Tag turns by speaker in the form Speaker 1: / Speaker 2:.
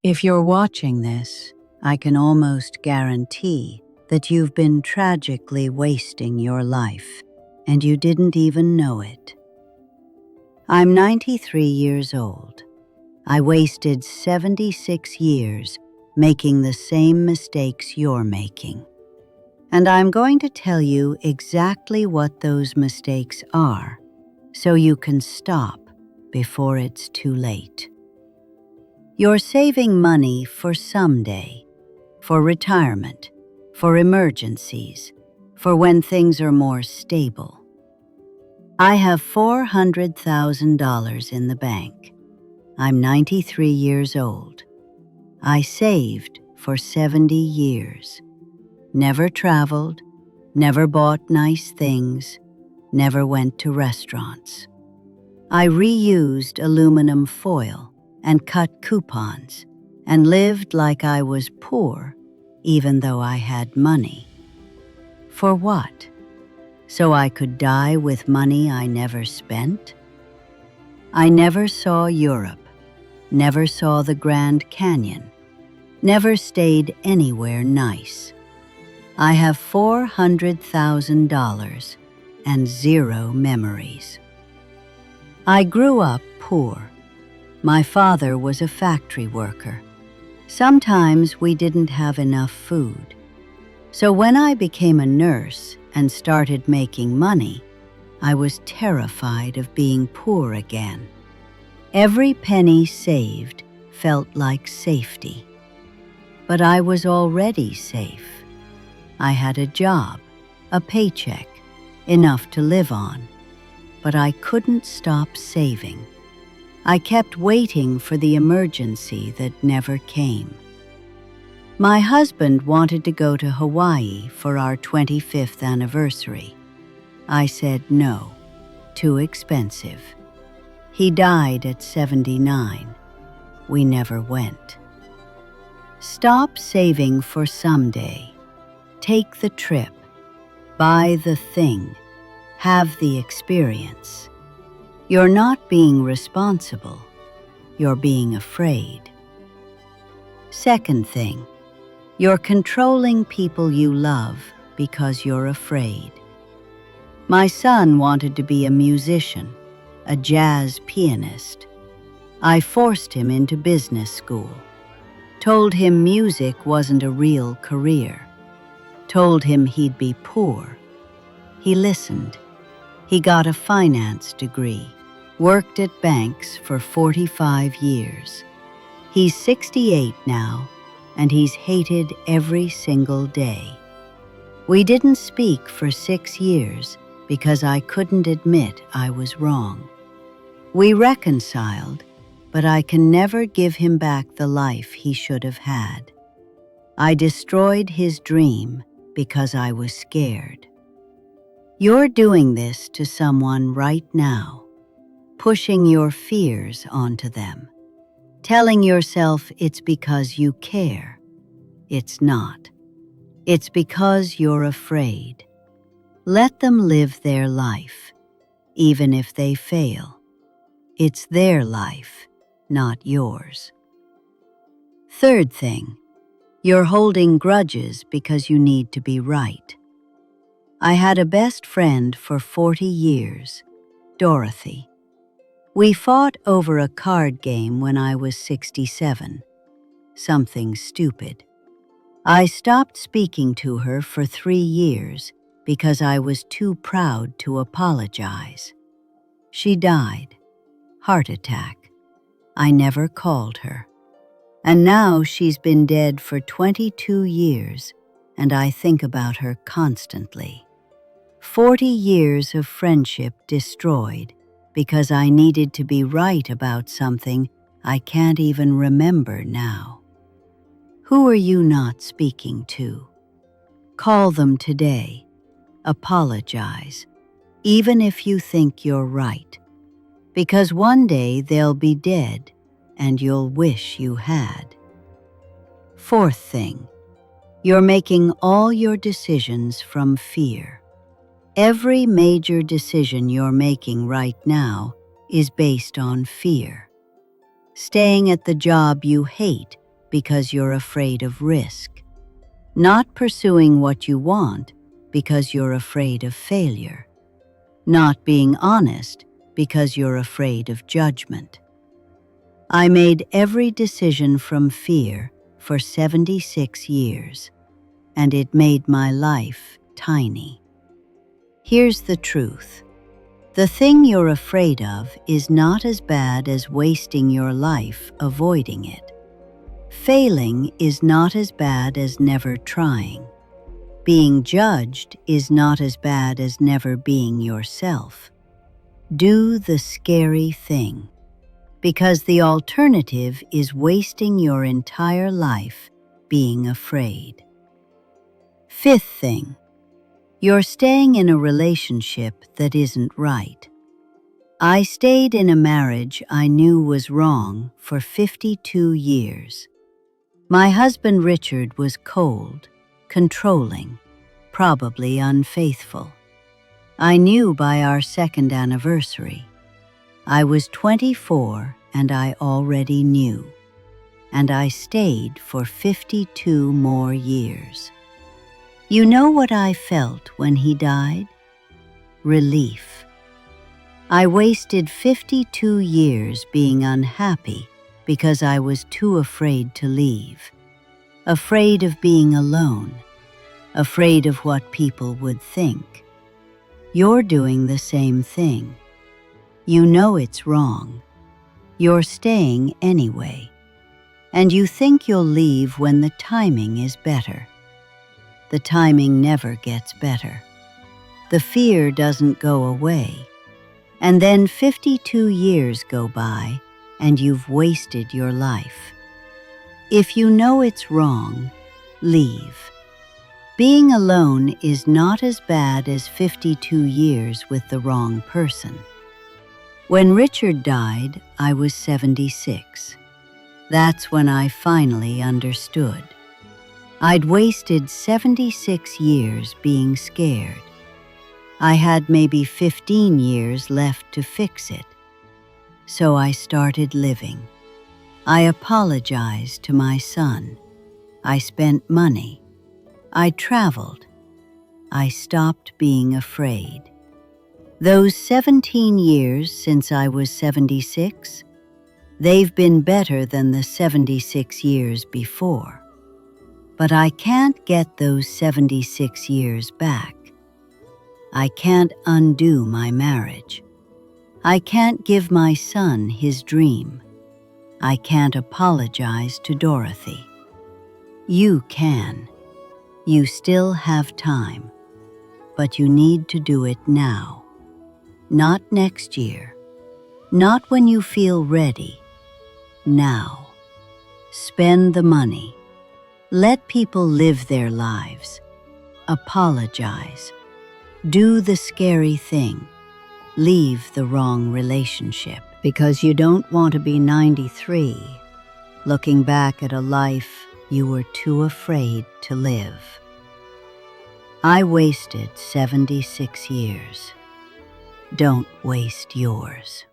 Speaker 1: If you're watching this, I can almost guarantee that you've been tragically wasting your life, and you didn't even know it. I'm 93 years old. I wasted 76 years making the same mistakes you're making. And I'm going to tell you exactly what those mistakes are, so you can stop before it's too late. You're saving money for someday, for retirement, for emergencies, for when things are more stable. I have $400,000 in the bank. I'm 93 years old. I saved for 70 years. Never traveled, never bought nice things, never went to restaurants. I reused aluminum foil and cut coupons and lived like I was poor even though I had money. For what? So I could die with money I never spent? I never saw Europe, never saw the Grand Canyon, never stayed anywhere nice. I have $400,000 and zero memories. I grew up poor. My father was a factory worker. Sometimes we didn't have enough food. So when I became a nurse and started making money, I was terrified of being poor again. Every penny saved felt like safety. But I was already safe. I had a job, a paycheck, enough to live on. But I couldn't stop saving. I kept waiting for the emergency that never came. My husband wanted to go to Hawaii for our 25th anniversary. I said no, too expensive. He died at 79. We never went. Stop saving for someday. Take the trip. Buy the thing. Have the experience. You're not being responsible. You're being afraid. Second thing, you're controlling people you love because you're afraid. My son wanted to be a musician, a jazz pianist. I forced him into business school. Told him music wasn't a real career. Told him he'd be poor. He listened. He got a finance degree, worked at banks for 45 years. He's 68 now, and he's hated every single day. We didn't speak for 6 years because I couldn't admit I was wrong. We reconciled, but I can never give him back the life he should have had. I destroyed his dream because I was scared. You're doing this to someone right now, pushing your fears onto them, telling yourself it's because you care. It's not. It's because you're afraid. Let them live their life, even if they fail. It's their life, not yours. Third thing, you're holding grudges because you need to be right. I had a best friend for 40 years, Dorothy. We fought over a card game when I was 67. Something stupid. I stopped speaking to her for 3 years because I was too proud to apologize. She died. Heart attack. I never called her. And now she's been dead for 22 years, and I think about her constantly. 40 years of friendship destroyed because I needed to be right about something I can't even remember now. Who are you not speaking to? Call them today. Apologize, even if you think you're right, because one day they'll be dead and you'll wish you had. Fourth thing, you're making all your decisions from fear. Every major decision you're making right now is based on fear. Staying at the job you hate because you're afraid of risk. Not pursuing what you want because you're afraid of failure. Not being honest because you're afraid of judgment. I made every decision from fear for 76 years, and it made my life tiny. Here's the truth. The thing you're afraid of is not as bad as wasting your life avoiding it. Failing is not as bad as never trying. Being judged is not as bad as never being yourself. Do the scary thing, because the alternative is wasting your entire life being afraid. Fifth thing, you're staying in a relationship that isn't right. I stayed in a marriage I knew was wrong for 52 years. My husband Richard was cold, controlling, probably unfaithful. I knew by our second anniversary. I was 24 and I already knew. And I stayed for 52 more years. You know what I felt when he died? Relief. I wasted 52 years being unhappy because I was too afraid to leave. Afraid of being alone. Afraid of what people would think. You're doing the same thing. You know it's wrong. You're staying anyway. And you think you'll leave when the timing is better. The timing never gets better. The fear doesn't go away. And then 52 years go by and you've wasted your life. If you know it's wrong, leave. Being alone is not as bad as 52 years with the wrong person. When Richard died, I was 76. That's when I finally understood. I'd wasted 76 years being scared. I had maybe 15 years left to fix it. So I started living. I apologized to my son. I spent money. I traveled. I stopped being afraid. Those 17 years since I was 76, they've been better than the 76 years before. But I can't get those 76 years back. I can't undo my marriage. I can't give my son his dream. I can't apologize to Dorothy. You can. You still have time. But you need to do it now. Not next year. Not when you feel ready. Now. Spend the money. Let people live their lives. Apologize. Do the scary thing. Leave the wrong relationship. Because you don't want to be 93, looking back at a life you were too afraid to live. I wasted 76 years. Don't waste yours.